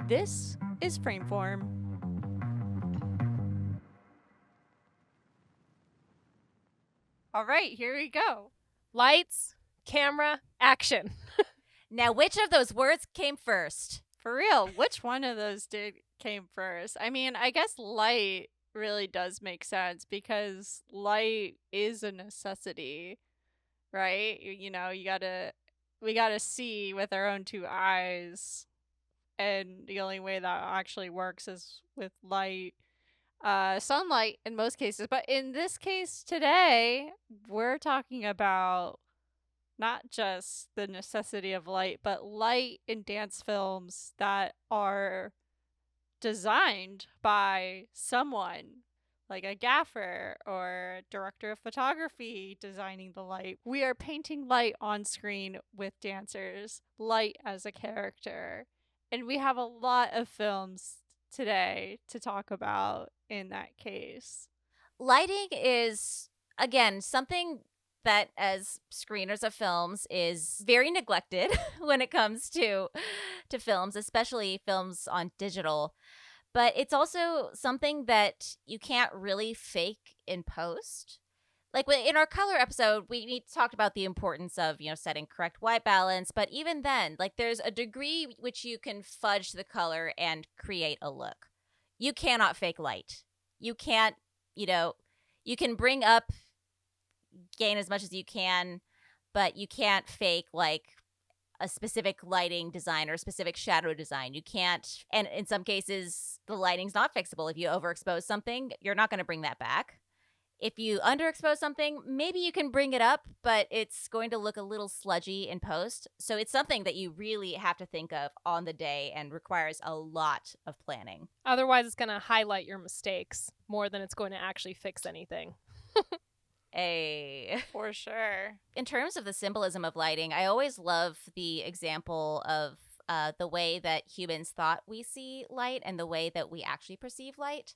This is Frameform. All right, here we go. Lights, camera, action. Now, which of those words came first? For real, which one of those came first? I mean, I guess light really does make sense because light is a necessity, right? We gotta see with our own two eyes, and the only way that actually works is with light. Sunlight in most cases, but in this case today, we're talking about not just the necessity of light, but light in dance films that are designed by someone like a gaffer or director of photography designing the light. We are painting light on screen with dancers, light as a character. And we have a lot of films today to talk about in that case. Lighting is, again, something that as screeners of films is very neglected when it comes to films, especially films on digital. But it's also something that you can't really fake in post. Like in our color episode, we talked about the importance of, setting correct white balance. But even then, like there's a degree which you can fudge the color and create a look. You cannot fake light. You can't, you can bring up gain as much as you can, but you can't fake like a specific lighting design or a specific shadow design. You can't, and in some cases, the lighting's not fixable. If you overexpose something, you're not going to bring that back. If you underexpose something, maybe you can bring it up, but it's going to look a little sludgy in post. So it's something that you really have to think of on the day and requires a lot of planning. Otherwise, it's going to highlight your mistakes more than it's going to actually fix anything. For sure. In terms of the symbolism of lighting, I always love the example of the way that humans thought we see light and the way that we actually perceive light.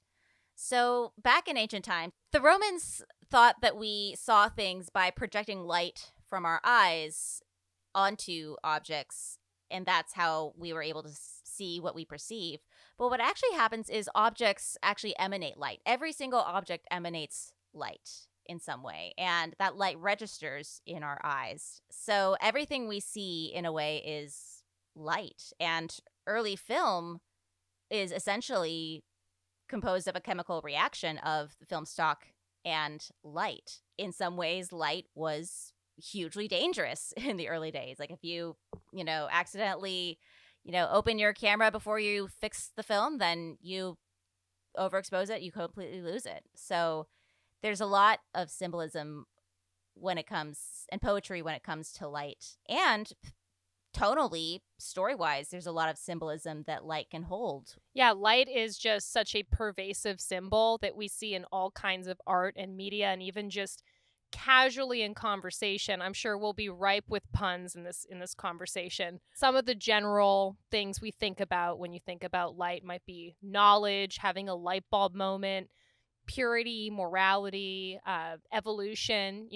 So back in ancient times, the Romans thought that we saw things by projecting light from our eyes onto objects, and that's how we were able to see what we perceive. But what actually happens is objects actually emanate light. Every single object emanates light in some way, and that light registers in our eyes. So everything we see in a way is light, and early film is essentially composed of a chemical reaction of the film stock and light. In some ways, light was hugely dangerous in the early days. Like if you, accidentally, open your camera before you fix the film, then you overexpose it, you completely lose it. So there's a lot of symbolism when it comes, and poetry when it comes to light. And tonally, story-wise, there's a lot of symbolism that light can hold. Yeah, light is just such a pervasive symbol that we see in all kinds of art and media, and even just casually in conversation. I'm sure we'll be ripe with puns in this conversation. Some of the general things we think about when you think about light might be knowledge, having a light bulb moment, purity, morality, evolution,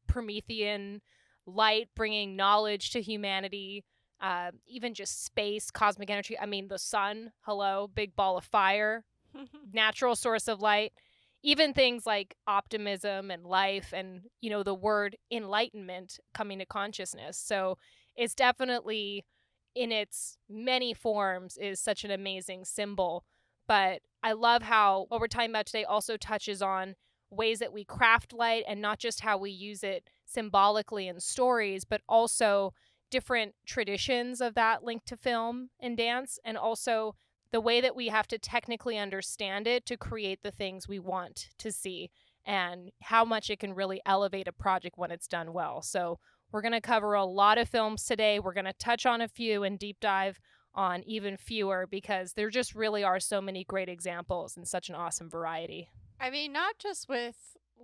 Promethean light bringing knowledge to humanity, even just space, cosmic energy. I mean, the sun, hello, big ball of fire, natural source of light. Even things like optimism and life and, the word enlightenment coming to consciousness. So it's definitely, in its many forms, is such an amazing symbol. But I love how what we're talking about today also touches on ways that we craft light, and not just how we use it symbolically in stories, but also different traditions of that linked to film and dance, and also the way that we have to technically understand it to create the things we want to see, and how much it can really elevate a project when it's done well. So we're going to cover a lot of films today. We're going to touch on a few and deep dive on even fewer, because there just really are so many great examples and such an awesome variety. I mean, not just with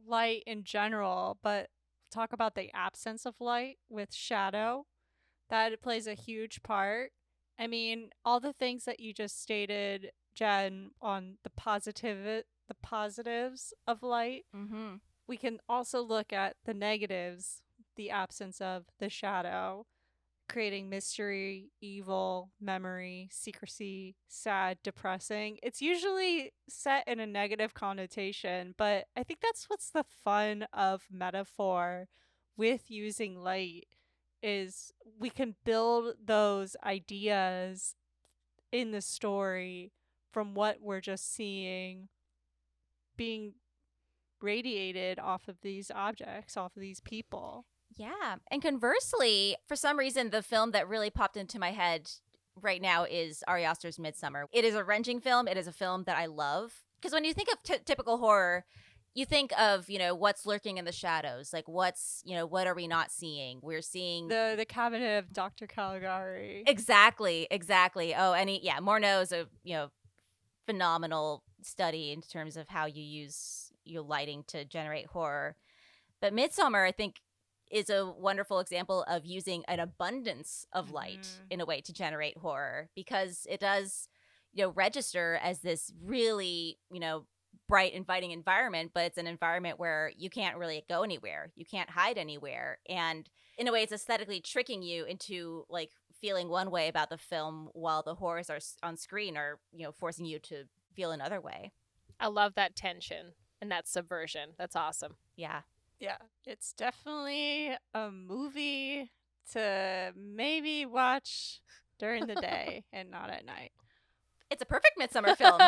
light in general, but talk about the absence of light with shadow. That plays a huge part. I mean, all the things that you just stated, Jen, on the positives of light. Mm-hmm. We can also look at the negatives, the absence of the shadow. creating mystery, evil, memory, secrecy, sad, depressing. It's usually set in a negative connotation, but I think that's what's the fun of metaphor with using light is we can build those ideas in the story from what we're just seeing being radiated off of these objects, off of these people. Yeah. And conversely, for some reason, the film that really popped into my head right now is Ari Aster's Midsummer. It is a wrenching film. It is a film that I love. Because when you think of typical horror, you think of, what's lurking in the shadows. Like, what are we not seeing? We're seeing The cabinet of Dr. Caligari. Exactly. Oh, and Morneau's a, phenomenal study in terms of how you use your lighting to generate horror. But Midsummer, I think, is a wonderful example of using an abundance of light in a way to generate horror, because it does, register as this really, bright, inviting environment, but it's an environment where you can't really go anywhere. You can't hide anywhere. And in a way, it's aesthetically tricking you into like feeling one way about the film while the horrors are on screen are, forcing you to feel another way. I love that tension and that subversion. That's awesome. Yeah. Yeah, it's definitely a movie to maybe watch during the day and not at night. It's a perfect midsummer film.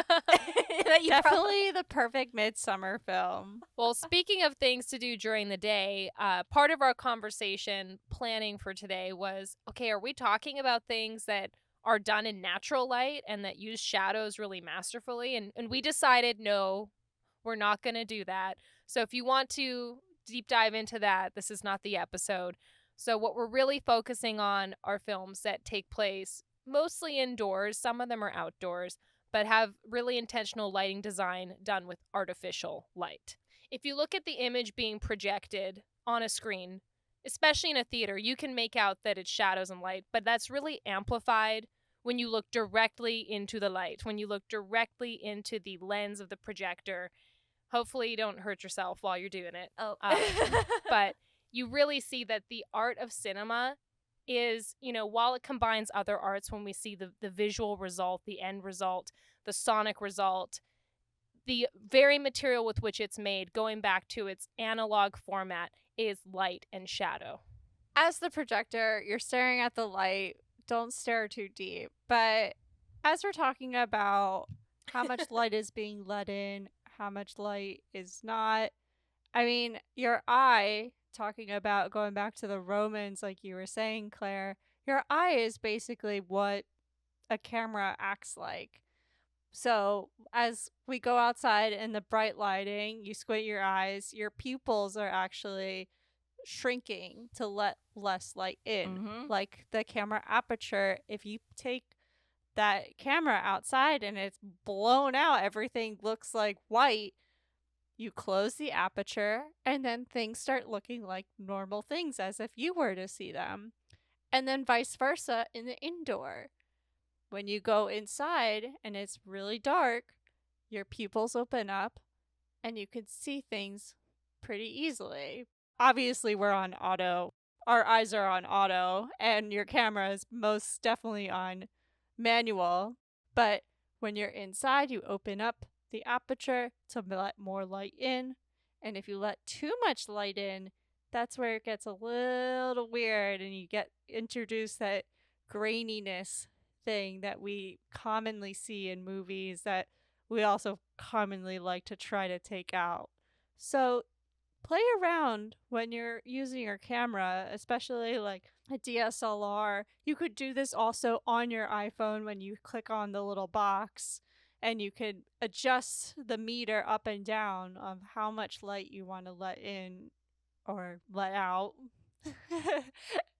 Definitely the perfect midsummer film. Well, speaking of things to do during the day, part of our conversation planning for today was, okay, are we talking about things that are done in natural light and that use shadows really masterfully? And we decided, no, we're not going to do that. So if you want to deep dive into that, this is not the episode. So what we're really focusing on are films that take place mostly indoors. Some of them are outdoors, but have really intentional lighting design done with artificial light. If you look at the image being projected on a screen, especially in a theater, you can make out that it's shadows and light, but that's really amplified when you look directly into the light, when you look directly into the lens of the projector. Hopefully you don't hurt yourself while you're doing it. Oh. But you really see that the art of cinema is, while it combines other arts, when we see the visual result, the end result, the sonic result, the very material with which it's made, going back to its analog format, is light and shadow. As the projector, you're staring at the light. Don't stare too deep. But as we're talking about how much light is being let in, how much light is not, I mean, your eye, talking about going back to the Romans, like you were saying, Claire, your eye is basically what a camera acts like. So as we go outside in the bright lighting, you squint your eyes, your pupils are actually shrinking to let less light in. Mm-hmm. Like the camera aperture, if you take that camera outside and it's blown out, everything looks like white. You close the aperture and then things start looking like normal things as if you were to see them. And then vice versa in the indoor. When you go inside and it's really dark, your pupils open up and you can see things pretty easily. Obviously, we're on auto. Our eyes are on auto, and your camera is most definitely on manual. But when you're inside, you open up the aperture to let more light in. And if you let too much light in, that's where it gets a little weird and you get introduced that graininess thing that we commonly see in movies that we also commonly like to try to take out. So play around when you're using your camera, especially like a DSLR. You could do this also on your iPhone when you click on the little box, and you could adjust the meter up and down of how much light you want to let in or let out.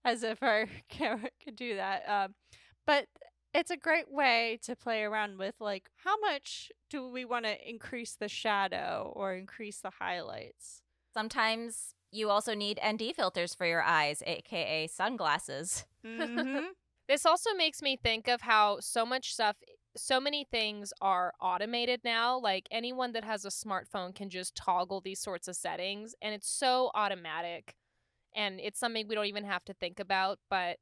As if our camera could do that. But it's a great way to play around with, like, how much do we want to increase the shadow or increase the highlights? Sometimes you also need ND filters for your eyes, aka sunglasses. Mm-hmm. This also makes me think of how so many things are automated now. Like anyone that has a smartphone can just toggle these sorts of settings, and it's so automatic, and it's something we don't even have to think about. But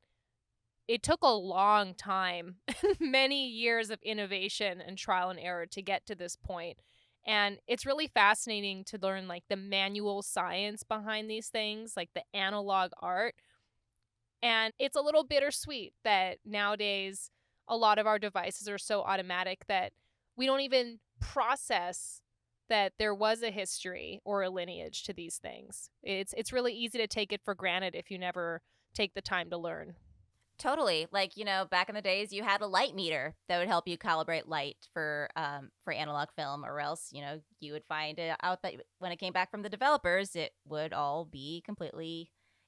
it took a long time, many years of innovation and trial and error to get to this point. And it's really fascinating to learn like the manual science behind these things, like the analog art. And it's a little bittersweet that nowadays a lot of our devices are so automatic that we don't even process that there was a history or a lineage to these things. It's really easy to take it for granted if you never take the time to learn. Totally. Like, back in the days, you had a light meter that would help you calibrate light for analog film, or else, you would find it out that when it came back from the developers, it would all be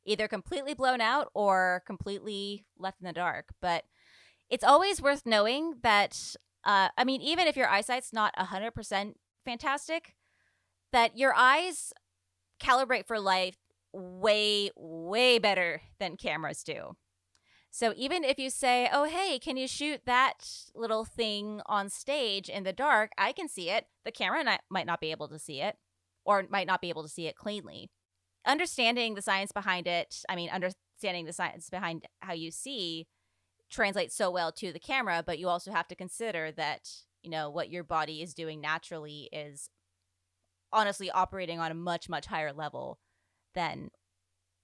either completely blown out or completely left in the dark. But it's always worth knowing that, even if your eyesight's not 100% fantastic, that your eyes calibrate for light way, way better than cameras do. So even if you say, oh, hey, can you shoot that little thing on stage in the dark? I can see it. The camera might not be able to see it, or might not be able to see it cleanly. Understanding the science behind it, understanding the science behind how you see translates so well to the camera, but you also have to consider that, what your body is doing naturally is honestly operating on a much, much higher level than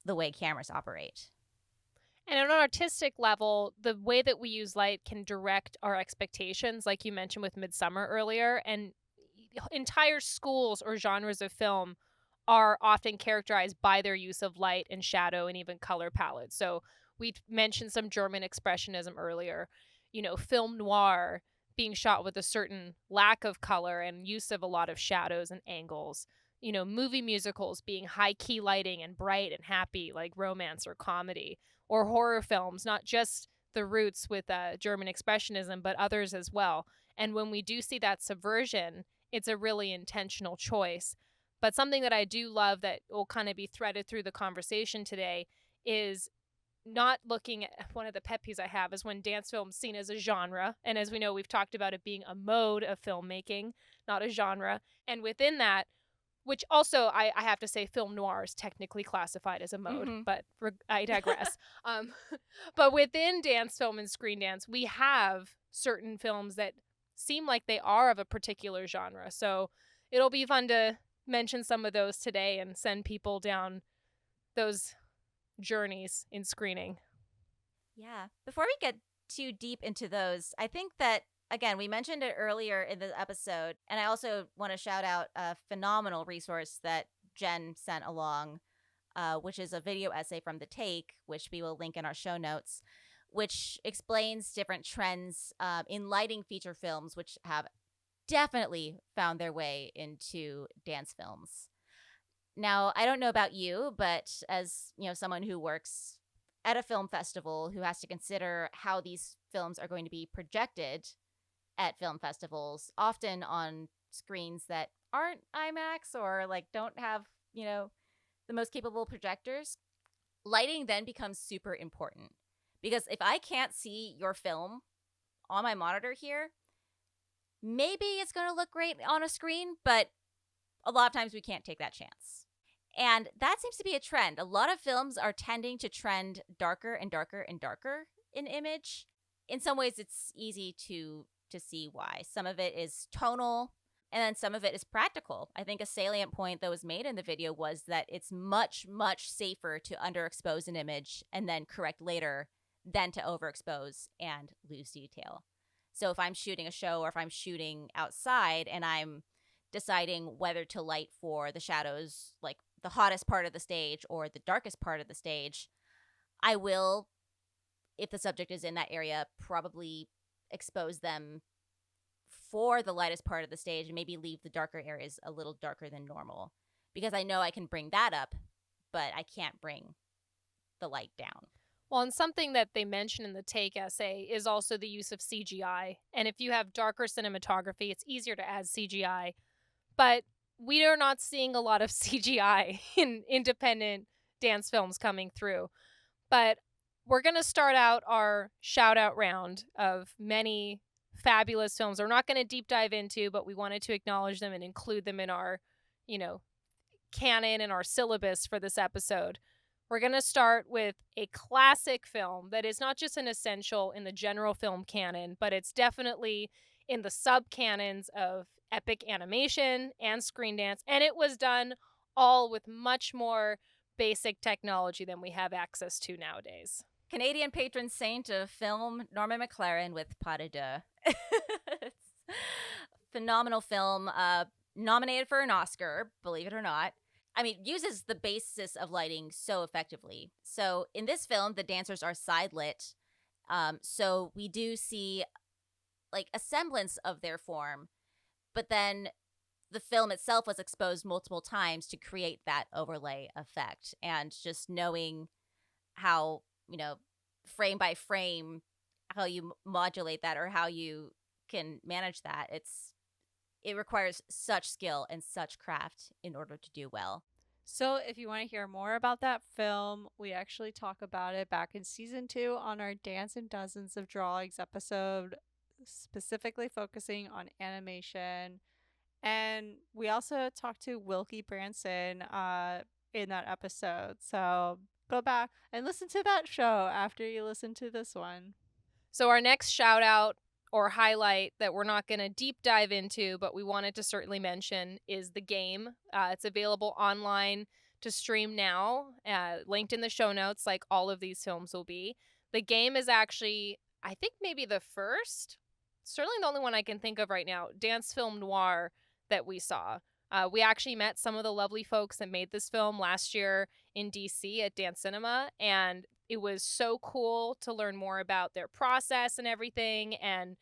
the way cameras operate. And on an artistic level, the way that we use light can direct our expectations, like you mentioned with Midsummer earlier. And entire schools or genres of film are often characterized by their use of light and shadow and even color palettes. So we mentioned some German expressionism earlier. Film noir being shot with a certain lack of color and use of a lot of shadows and angles. Movie musicals being high key lighting and bright and happy, like romance or comedy. Or horror films, not just the roots with German expressionism, but others as well. And when we do see that subversion, it's a really intentional choice. But something that I do love that will kind of be threaded through the conversation today is not looking at, one of the pet peeves I have is when dance film's seen as a genre. And as we know, we've talked about it being a mode of filmmaking, not a genre. And within that, which also I have to say film noir is technically classified as a mode, but I digress. But within dance film and screen dance, we have certain films that seem like they are of a particular genre. So it'll be fun to mention some of those today and send people down those journeys in screening. Yeah. Before we get too deep into those, I think that, again, we mentioned it earlier in the episode, and I also want to shout out a phenomenal resource that Jen sent along, which is a video essay from The Take, which we will link in our show notes, which explains different trends in lighting feature films, which have definitely found their way into dance films. Now, I don't know about you, but as someone who works at a film festival who has to consider how these films are going to be projected at film festivals, often on screens that aren't IMAX or don't have, the most capable projectors, lighting then becomes super important. Because if I can't see your film on my monitor here, maybe it's going to look great on a screen, but a lot of times we can't take that chance. And that seems to be a trend. A lot of films are tending to trend darker and darker and darker in image. In some ways, it's easy to see why. Some of it is tonal, and then some of it is practical. I think a salient point that was made in the video was that it's much, much safer to underexpose an image and then correct later than to overexpose and lose detail. So if I'm shooting a show or if I'm shooting outside and I'm deciding whether to light for the shadows, like the hottest part of the stage or the darkest part of the stage, I will, if the subject is in that area, probably expose them for the lightest part of the stage and maybe leave the darker areas a little darker than normal, because I know I can bring that up, but I can't bring the light down. Well, and something that they mention in the Take essay is also the use of CGI. And if you have darker cinematography, it's easier to add CGI. But we are not seeing a lot of CGI in independent dance films coming through. But we're going to start out our shout-out round of many fabulous films we're not going to deep dive into, but we wanted to acknowledge them and include them in our, canon and our syllabus for this episode. We're going to start with a classic film that is not just an essential in the general film canon, but it's definitely in the sub-canons of epic animation and screen dance, and it was done all with much more basic technology than we have access to nowadays. Canadian patron saint of film, Norman McLaren with Pas de Deux. Phenomenal film, nominated for an Oscar, believe it or not. I mean, uses the basis of lighting so effectively. So in this film, the dancers are side lit. So we do see like a semblance of their form, but then the film itself was exposed multiple times to create that overlay effect. And just knowing how, frame by frame, how you modulate that or how you can manage that, it requires such skill and such craft in order to do well. So if you want to hear more about that film, we actually talk about it back in season 2 on our Dance in Dozens of Drawings episode, specifically focusing on animation. And we also talked to Wilkie Branson in that episode. So go back and listen to that show after you listen to this one. So our next shout out or highlight that we're not going to deep dive into, but we wanted to certainly mention, is the game. It's available online to stream now, linked in the show notes like all of these films will be. The game is actually, I think maybe the first, certainly the only one I can think of right now, dance film noir that we saw. We actually met some of the lovely folks that made this film last year in DC at Dance Cinema, and it was so cool to learn more about their process and everything, and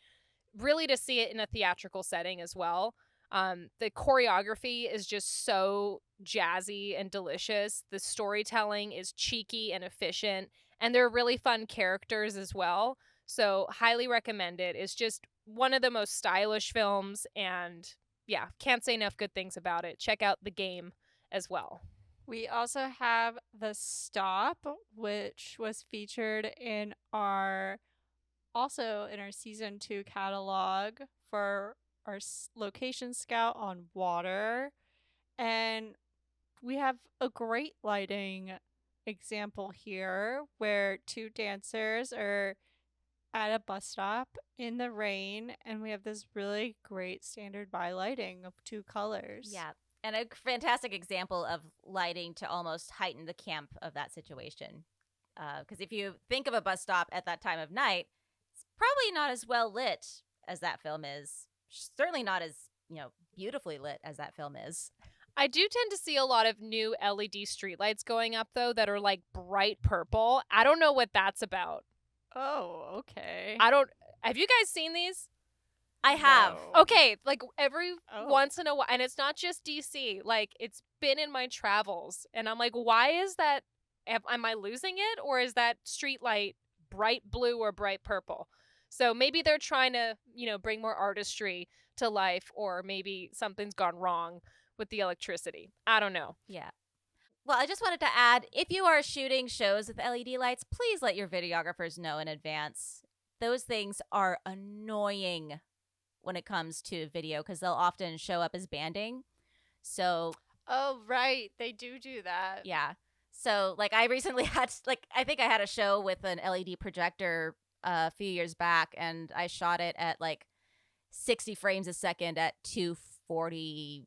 really to see it in a theatrical setting as well. The choreography is just so jazzy and delicious. The storytelling is cheeky and efficient, and they're really fun characters as well. So highly recommend it. It's just one of the most stylish films, and yeah, can't say enough good things about it. Check out the game as well. We also have The Stop, which was featured in our season 2 catalog for our location scout on water. And we have a great lighting example here where 2 dancers are at a bus stop in the rain, and we have this really great standard by lighting of 2 colors. Yeah. And a fantastic example of lighting to almost heighten the camp of that situation. Because if you think of a bus stop at that time of night, it's probably not as well lit as that film is. Certainly not as, beautifully lit as that film is. I do tend to see a lot of new LED streetlights going up, though, that are like bright purple. I don't know what that's about. Oh, okay. Have you guys seen these? I have. No. Okay, like every once in a while, and it's not just DC, like it's been in my travels, and I'm like, why is that? Am I losing it, or is that street light bright blue or bright purple? So maybe they're trying to, bring more artistry to life, or maybe something's gone wrong with the electricity. I don't know. Yeah. Well, I just wanted to add, if you are shooting shows with LED lights, please let your videographers know in advance. Those things are annoying when it comes to video because they'll often show up as banding. So, oh, right. They do that. Yeah. So, like, I recently had, I think I had a show with an LED projector a few years back, and I shot it at, 60 frames a second at 240,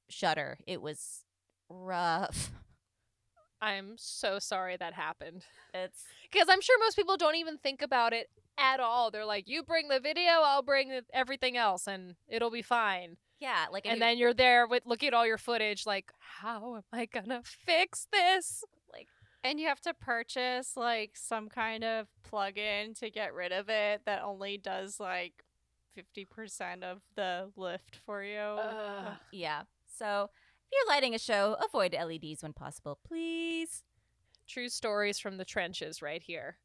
shutter. It was rough. I'm so sorry that happened. It's because I'm sure most people don't even think about it at all. They're like, you bring the video, I'll bring everything else, and it'll be fine. Yeah, and then you're there with looking at all your footage, like, how am I gonna fix this? And you have to purchase some kind of plug-in to get rid of it that only does 50% of the lift for you. Yeah. So if you're lighting a show, avoid LEDs when possible, please. True stories from the trenches right here.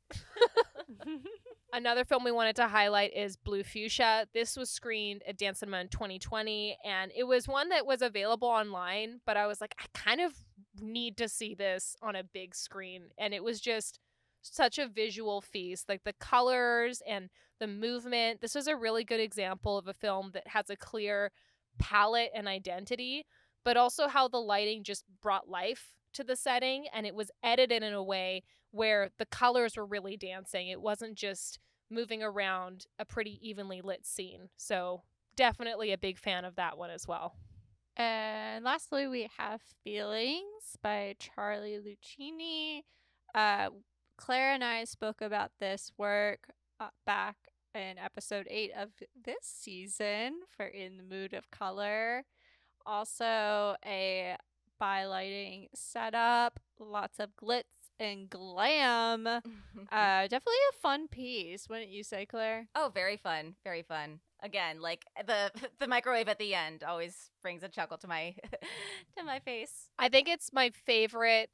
Another film we wanted to highlight is Blue Fuchsia. This was screened at Dance Cinema in 2020, and it was one that was available online, but I was like, I kind of need to see this on a big screen. And it was just such a visual feast, like the colors and the movement. This was a really good example of a film that has a clear palette and identity, but also how the lighting just brought life to the setting, and it was edited in a way where the colors were really dancing. It wasn't just moving around a pretty evenly lit scene. So definitely a big fan of that one as well. And lastly, we have Feelings by Charlie Lucchini. Claire and I spoke about this work back in episode 8 of this season for In the Mood of Color. Also, a by-lighting setup, lots of glitz and glam. Definitely a fun piece, wouldn't you say, Claire? Oh, very fun. Very fun. Again, like the microwave at the end always brings a chuckle to my to my face. I think it's my favorite.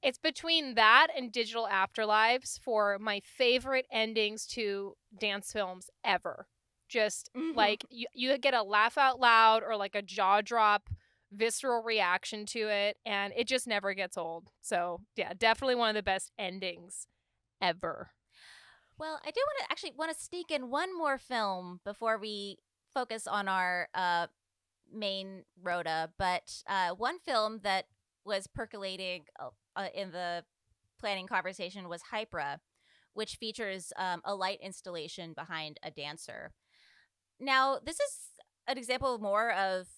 It's between that and Digital Afterlives for my favorite endings to dance films ever. Just like you get a laugh out loud or like a jaw drop visceral reaction to it, and it just never gets old. So yeah, definitely one of the best endings ever. Well, I do want to sneak in one more film before we focus on our main rota, but one film that was percolating in the planning conversation was Hypera, which features a light installation behind a dancer. Now, this is an example more of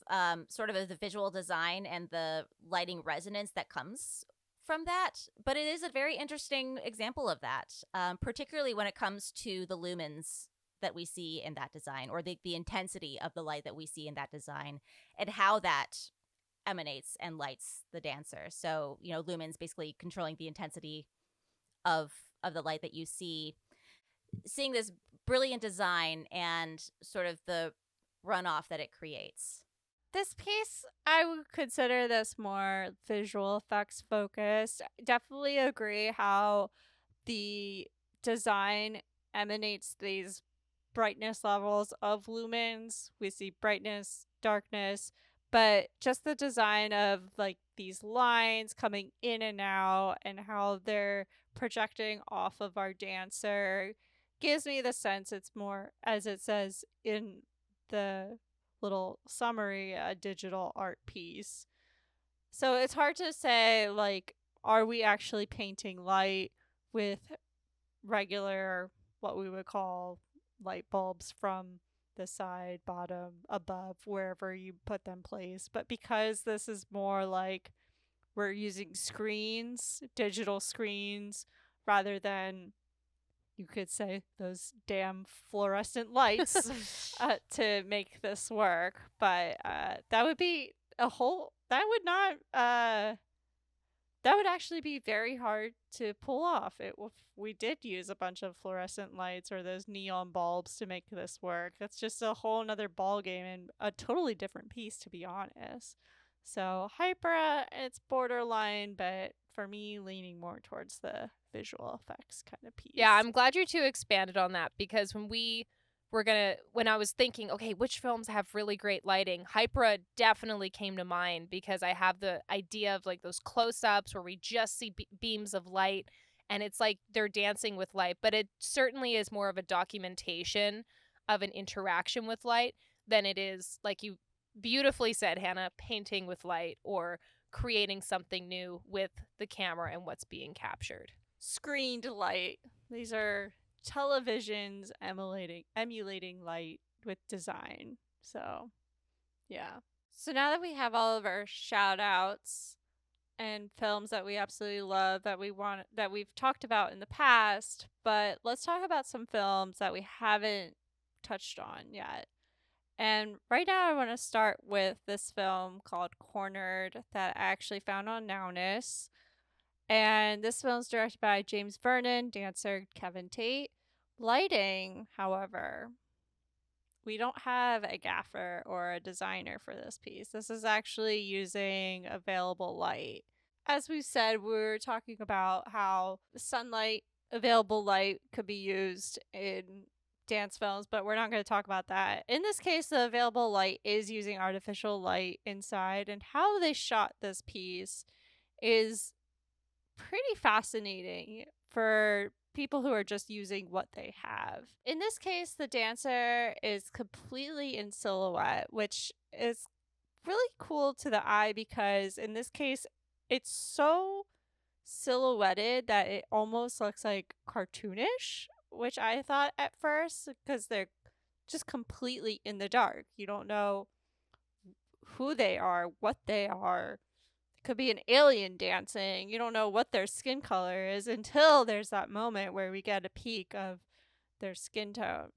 sort of the visual design and the lighting resonance that comes from that, but it is a very interesting example of that, particularly when it comes to the lumens that we see in that design, or the intensity of the light that we see in that design, and how that emanates and lights the dancer. So, lumens basically controlling the intensity of the light that you see. Seeing this brilliant design and sort of the runoff that it creates. This piece, I would consider this more visual effects focused. Definitely agree how the design emanates these brightness levels of lumens. We see brightness, darkness, but just the design of like these lines coming in and out and how they're projecting off of our dancer gives me the sense it's more, as it says in the little summary, a digital art piece. So it's hard to say, like, are we actually painting light with regular, what we would call light bulbs from the side, bottom, above, wherever you put them placed. But because this is more like we're using screens, digital screens, rather than, you could say, those damn fluorescent lights to make this work. But that would be that would not, that would actually be very hard to pull off if we did use a bunch of fluorescent lights or those neon bulbs to make this work. That's just a whole nother ball game and a totally different piece, to be honest. So Hypera, it's borderline, but for me, leaning more towards the visual effects kind of piece. Yeah, I'm glad you two expanded on that, because when I was thinking, okay, which films have really great lighting, Hypera definitely came to mind, because I have the idea of like those close-ups where we just see beams of light and it's like they're dancing with light, but it certainly is more of a documentation of an interaction with light than it is, like you beautifully said, Hannah, painting with light or creating something new with the camera and what's being captured. Screened light. These are televisions emulating light with design. So, yeah. So now that we have all of our shout outs and films that we absolutely love that we've talked about in the past, but let's talk about some films that we haven't touched on yet. And right now I want to start with this film called Cornered that I actually found on Nowness. And this film's directed by James Vernon, dancer Kevin Tate. Lighting, however, we don't have a gaffer or a designer for this piece. This is actually using available light. As we said, we're talking about how sunlight, available light could be used in dance films, but we're not going to talk about that. In this case, the available light is using artificial light inside, and how they shot this piece is pretty fascinating for people who are just using what they have. In this case, the dancer is completely in silhouette, which is really cool to the eye because in this case, it's so silhouetted that it almost looks like cartoonish, which I thought at first because they're just completely in the dark. You don't know who they are, what they are. It could be an alien dancing. You don't know what their skin color is until there's that moment where we get a peek of their skin tone.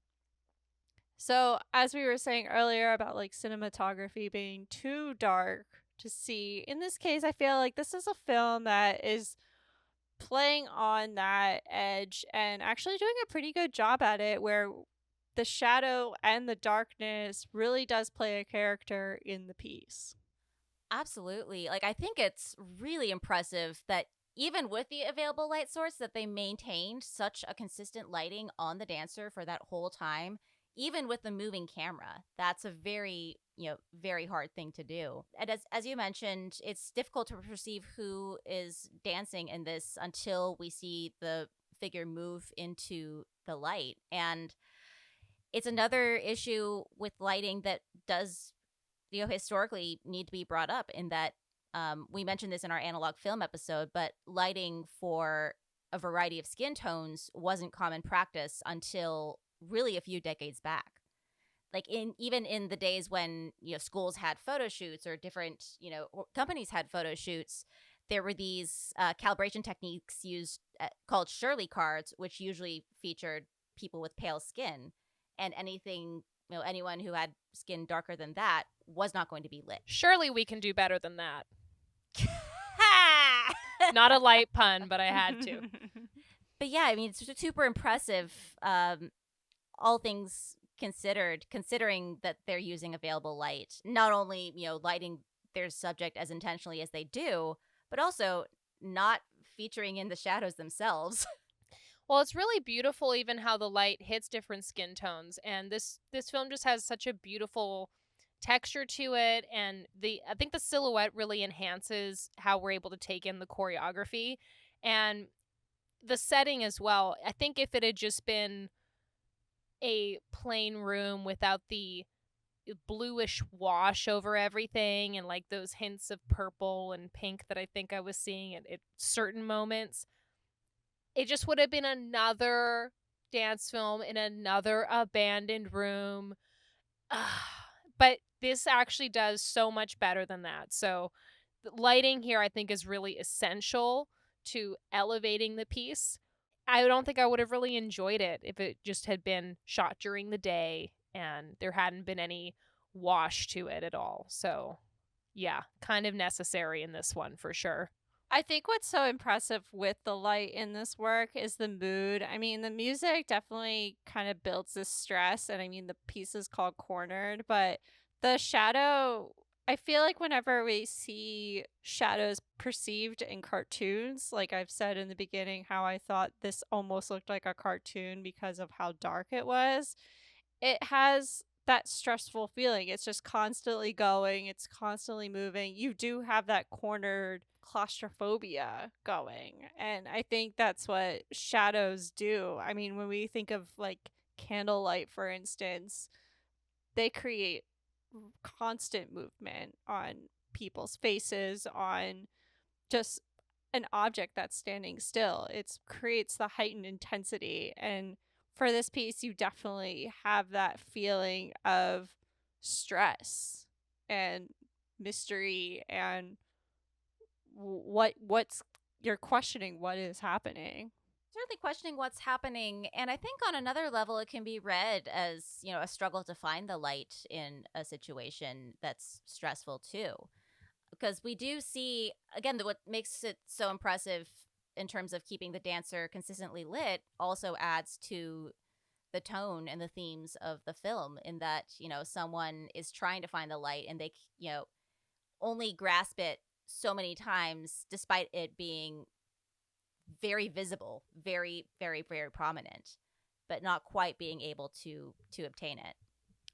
So, as we were saying earlier about like cinematography being too dark to see, in this case, I feel like this is a film that is playing on that edge and actually doing a pretty good job at it, where the shadow and the darkness really does play a character in the piece. Absolutely. Like, I think it's really impressive that even with the available light source that they maintained such a consistent lighting on the dancer for that whole time, even with the moving camera. That's a very, very hard thing to do. And as you mentioned, it's difficult to perceive who is dancing in this until we see the figure move into the light. And it's another issue with lighting that does historically need to be brought up, in that we mentioned this in our analog film episode, but lighting for a variety of skin tones wasn't common practice until really a few decades back. Like even in the days when schools had photo shoots, or different companies had photo shoots, there were these calibration techniques used called Shirley cards, which usually featured people with pale skin, and anyone who had skin darker than that was not going to be lit. Surely we can do better than that. Not a light pun, but I had to. But yeah, I mean, it's super impressive, all things considered, considering that they're using available light. Not only, lighting their subject as intentionally as they do, but also not featuring in the shadows themselves. Well, it's really beautiful even how the light hits different skin tones, and this film just has such a beautiful texture to it, and I think the silhouette really enhances how we're able to take in the choreography and the setting as well. I think if it had just been a plain room without the bluish wash over everything and like those hints of purple and pink that I think I was seeing at certain moments, it just would have been another dance film in another abandoned room. But this actually does so much better than that. So the lighting here, I think, is really essential to elevating the piece. I don't think I would have really enjoyed it if it just had been shot during the day and there hadn't been any wash to it at all. So, yeah, kind of necessary in this one for sure. I think what's so impressive with the light in this work is the mood. I mean, the music definitely kind of builds this stress, and I mean, the piece is called Cornered, but the shadow, I feel like whenever we see shadows perceived in cartoons, like I've said in the beginning, how I thought this almost looked like a cartoon because of how dark it was, it has that stressful feeling. It's just constantly going, it's constantly moving. You do have that cornered claustrophobia going. And I think that's what shadows do. I mean, when we think of like candlelight, for instance, they create constant movement on people's faces, on just an object that's standing still. It creates the heightened intensity. And for this piece, you definitely have that feeling of stress and mystery, and what's you're questioning what is happening. Certainly questioning what's happening. And I think on another level, it can be read as, a struggle to find the light in a situation that's stressful too. Because we do see, again, what makes it so impressive in terms of keeping the dancer consistently lit also adds to the tone and the themes of the film, in that, someone is trying to find the light and they, only grasp it so many times despite it being very visible, very, very, very prominent, but not quite being able to obtain it.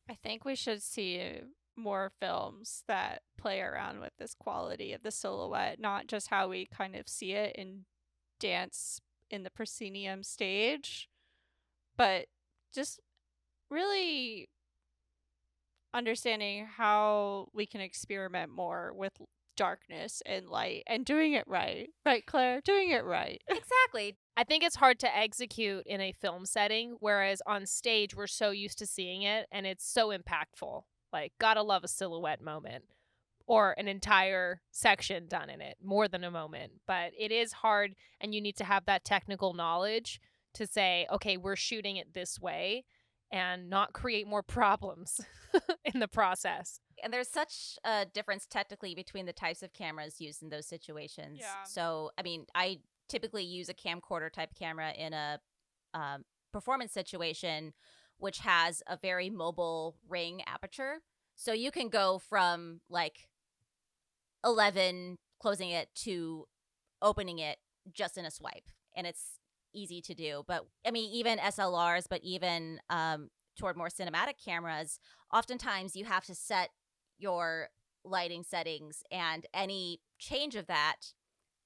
I think we should see more films that play around with this quality of the silhouette, not just how we kind of see it in dance in the proscenium stage, but just really understanding how we can experiment more with darkness and light and doing it right. Right, Claire? Doing it right. Exactly. I think it's hard to execute in a film setting, whereas on stage we're so used to seeing it and it's so impactful. Like, gotta love a silhouette moment or an entire section done in it, more than a moment. But it is hard, and you need to have that technical knowledge to say, okay, we're shooting it this way and not create more problems in the process. And there's such a difference technically between the types of cameras used in those situations. Yeah. So, I mean, I typically use a camcorder type camera in a performance situation, which has a very mobile ring aperture. So you can go from like 11 closing it to opening it just in a swipe, and it's easy to do. But I mean, even SLRs, but even toward more cinematic cameras, oftentimes you have to set your lighting settings, and any change of that,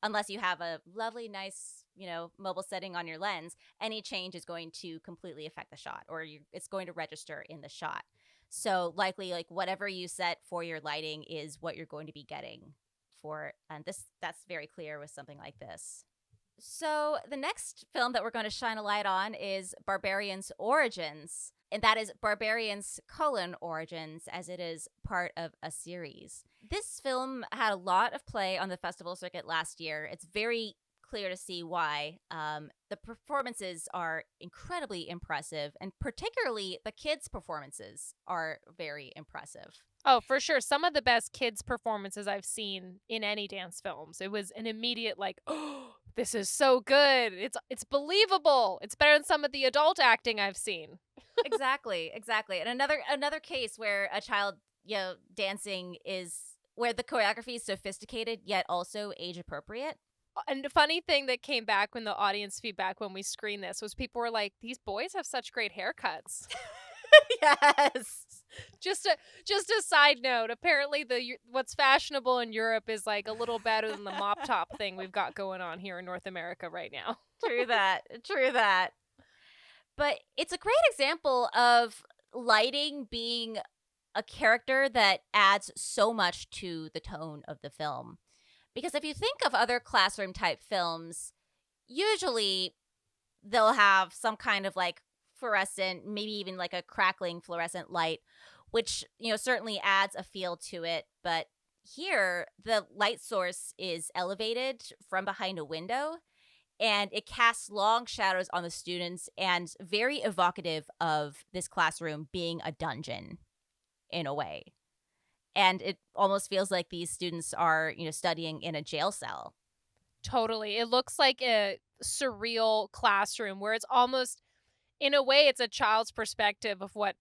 unless you have a lovely, nice, mobile setting on your lens, any change is going to completely affect the shot, or it's going to register in the shot. So likely, like, whatever you set for your lighting is what you're going to be getting for, and that's very clear with something like this. So the next film that we're going to shine a light on is Barbarian's Origins, and that is Barbarians: Origins, as it is part of a series. This film had a lot of play on the festival circuit last year. It's very clear to see why. The performances are incredibly impressive, and particularly the kids' performances are very impressive. Oh, for sure. Some of the best kids' performances I've seen in any dance films. It was an immediate like, oh, this is so good. It's believable. It's better than some of the adult acting I've seen. Exactly. And another case where a child, dancing is where the choreography is sophisticated yet also age appropriate. And the funny thing that came back when the audience feedback when we screened this was people were like, these boys have such great haircuts. Yes. Just a side note. Apparently, what's fashionable in Europe is like a little better than the mop top thing we've got going on here in North America right now. True that. But it's a great example of lighting being a character that adds so much to the tone of the film. Because if you think of other classroom type films, usually they'll have some kind of like fluorescent, maybe even like a crackling fluorescent light, which, certainly adds a feel to it. But here, the light source is elevated from behind a window, and it casts long shadows on the students and very evocative of this classroom being a dungeon in a way. And it almost feels like these students are, studying in a jail cell. Totally. It looks like a surreal classroom where it's almost, in a way, it's a child's perspective of what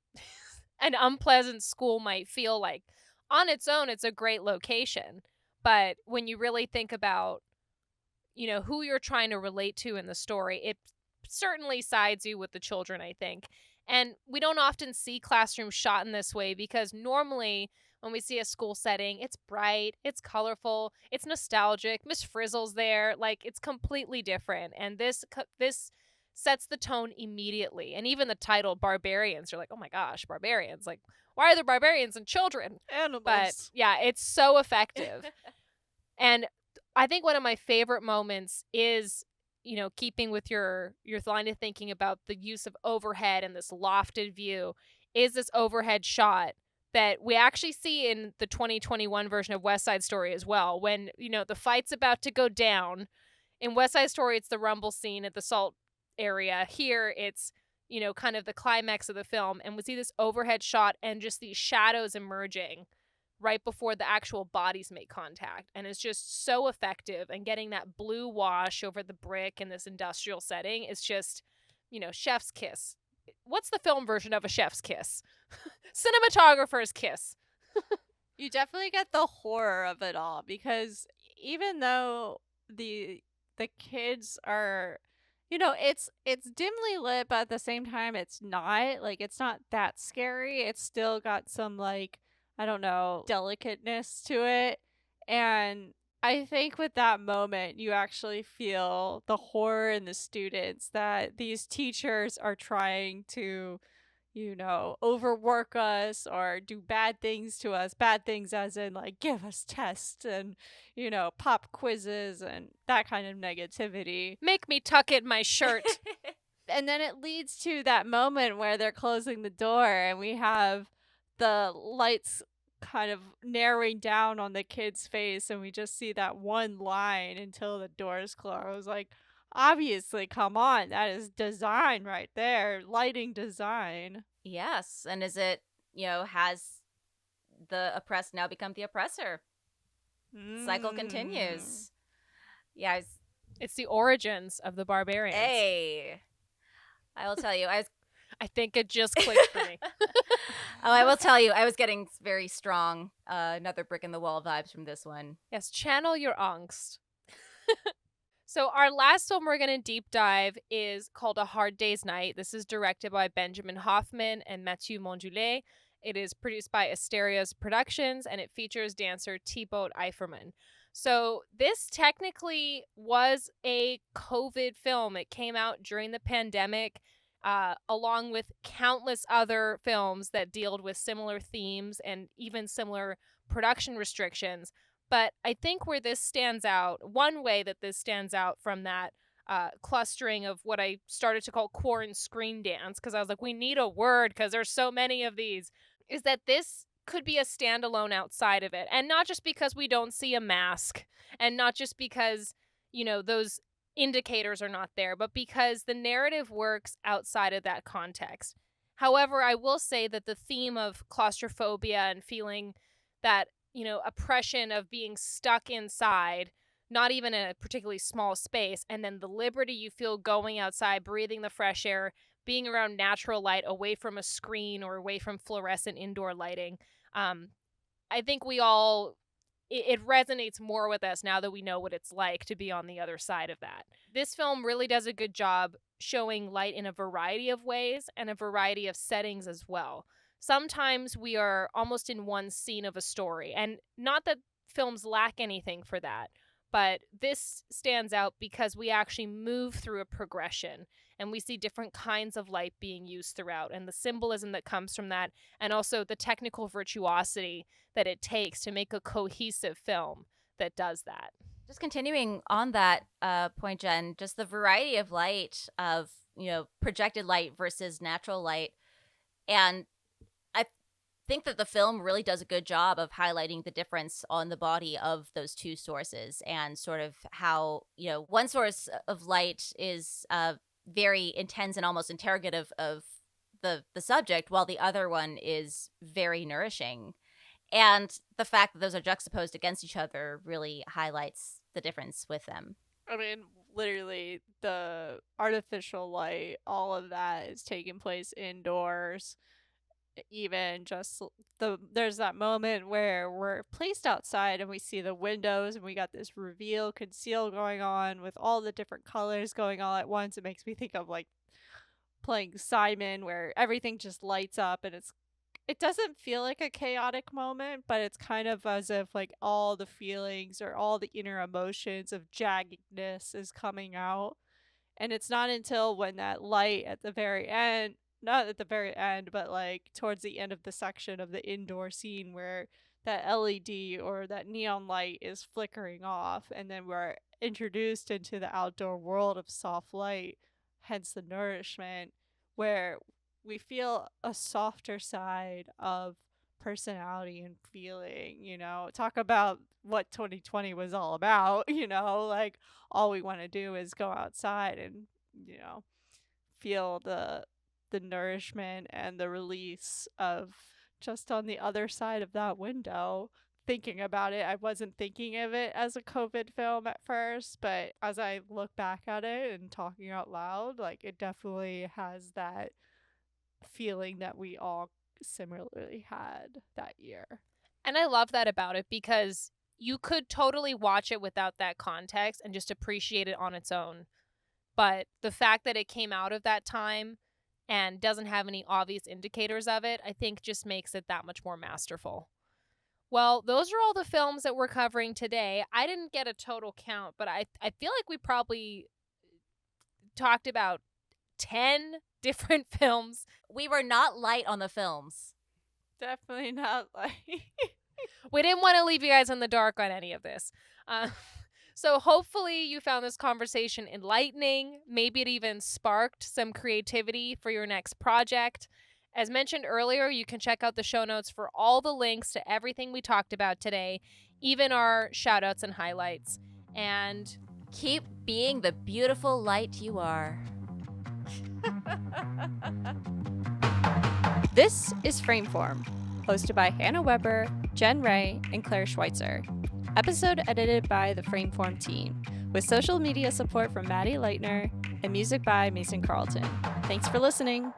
an unpleasant school might feel like. On its own, it's a great location. But when you really think about, who you're trying to relate to in the story, it certainly sides you with the children, I think. And we don't often see classrooms shot in this way because normally when we see a school setting, it's bright, it's colorful, it's nostalgic. Miss Frizzle's there, like it's completely different. And this sets the tone immediately. And even the title, Barbarians, you're like, oh my gosh, barbarians! Like, why are there barbarians and children? Animals. But yeah, it's so effective. And I think one of my favorite moments is, keeping with your line of thinking about the use of overhead and this lofted view, is this overhead shot that we actually see in the 2021 version of West Side Story as well. When, the fight's about to go down. In West Side Story, it's the rumble scene at the salt area. Here, it's, kind of the climax of the film. And we see this overhead shot and just these shadows emerging right before the actual bodies make contact. And it's just so effective. And getting that blue wash over the brick in this industrial setting is just, chef's kiss. What's the film version of a chef's kiss? Cinematographer's kiss. You definitely get the horror of it all, because even though the kids are, it's dimly lit, but at the same time it's not that scary. It's still got some, like, I don't know, delicateness to it. And I think with that moment, you actually feel the horror in the students that these teachers are trying to, overwork us or do bad things to us. Bad things as in, like, give us tests and, pop quizzes and that kind of negativity. Make me tuck in my shirt. And then it leads to that moment where they're closing the door and we have the lights kind of narrowing down on the kid's face and we just see that one line until the doors close. Like, obviously, come on, that is design right there, lighting design. Yes. And is it, has the oppressed now become the oppressor? Cycle continues. Yeah. It's the origins of the barbarians. Hey. I will tell you, I think it just clicked for me. I will tell you, I was getting very strong another brick in the wall vibes from this one. Yes, channel your angst. So our last film we're going to deep dive is called A Hard Day's Night. This is directed by Benjamin Hoffman and Mathieu Mondulet. It is produced by Asterios Productions, and it features dancer Thibaut Eiferman. So this technically was a COVID film. It came out during the pandemic, along with countless other films that dealt with similar themes and even similar production restrictions. But I think where this stands out, one way that this stands out from that clustering of what I started to call quarantine screen dance, because I was like, we need a word because there's so many of these, is that this could be a standalone outside of it. And not just because we don't see a mask and not just because, those indicators are not there, but because the narrative works outside of that context. However, I will say that the theme of claustrophobia and feeling that, oppression of being stuck inside, not even in a particularly small space, and then the liberty you feel going outside, breathing the fresh air, being around natural light, away from a screen or away from fluorescent indoor lighting. I think it resonates more with us now that we know what it's like to be on the other side of that. This film really does a good job showing light in a variety of ways and a variety of settings as well. Sometimes we are almost in one scene of a story, and not that films lack anything for that, but this stands out because we actually move through a progression and we see different kinds of light being used throughout, and the symbolism that comes from that, and also the technical virtuosity that it takes to make a cohesive film that does that. Just continuing on that point, Jen, just the variety of light of, projected light versus natural light. And I think that the film really does a good job of highlighting the difference on the body of those two sources and sort of how, one source of light is very intense and almost interrogative of the subject, while the other one is very nourishing. And the fact that those are juxtaposed against each other really highlights the difference with them. I mean, literally, the artificial light, all of that is taking place indoors. Even just there's that moment where we're placed outside and we see the windows and we got this reveal conceal going on with all the different colors going all at once. It makes me think of like playing Simon, where everything just lights up and it doesn't feel like a chaotic moment, but it's kind of as if like all the feelings or all the inner emotions of jaggedness is coming out. And it's not until when that light at the very end, not at the very end, but like towards the end of the section of the indoor scene where that LED or that neon light is flickering off, and then we're introduced into the outdoor world of soft light, hence the nourishment, where we feel a softer side of personality and feeling, talk about what 2020 was all about, like all we want to do is go outside and, feel the nourishment and the release of just on the other side of that window. Thinking about it, I wasn't thinking of it as a COVID film at first, but as I look back at it and talking out loud, like it definitely has that feeling that we all similarly had that year. And I love that about it because you could totally watch it without that context and just appreciate it on its own. But the fact that it came out of that time and doesn't have any obvious indicators of it, I think just makes it that much more masterful. Well, those are all the films that we're covering today. I didn't get a total count, but I feel like we probably talked about 10 different films. We were not light on the films. Definitely not like. We didn't want to leave you guys in the dark on any of this. So hopefully you found this conversation enlightening. Maybe it even sparked some creativity for your next project. As mentioned earlier, you can check out the show notes for all the links to everything we talked about today, even our shout outs and highlights. And keep being the beautiful light you are. This is Frameform, hosted by Hannah Weber, Jen Ray, and Claire Schweitzer. Episode edited by the Frameform team, with social media support from Maddie Leitner and music by Mason Carlton. Thanks for listening.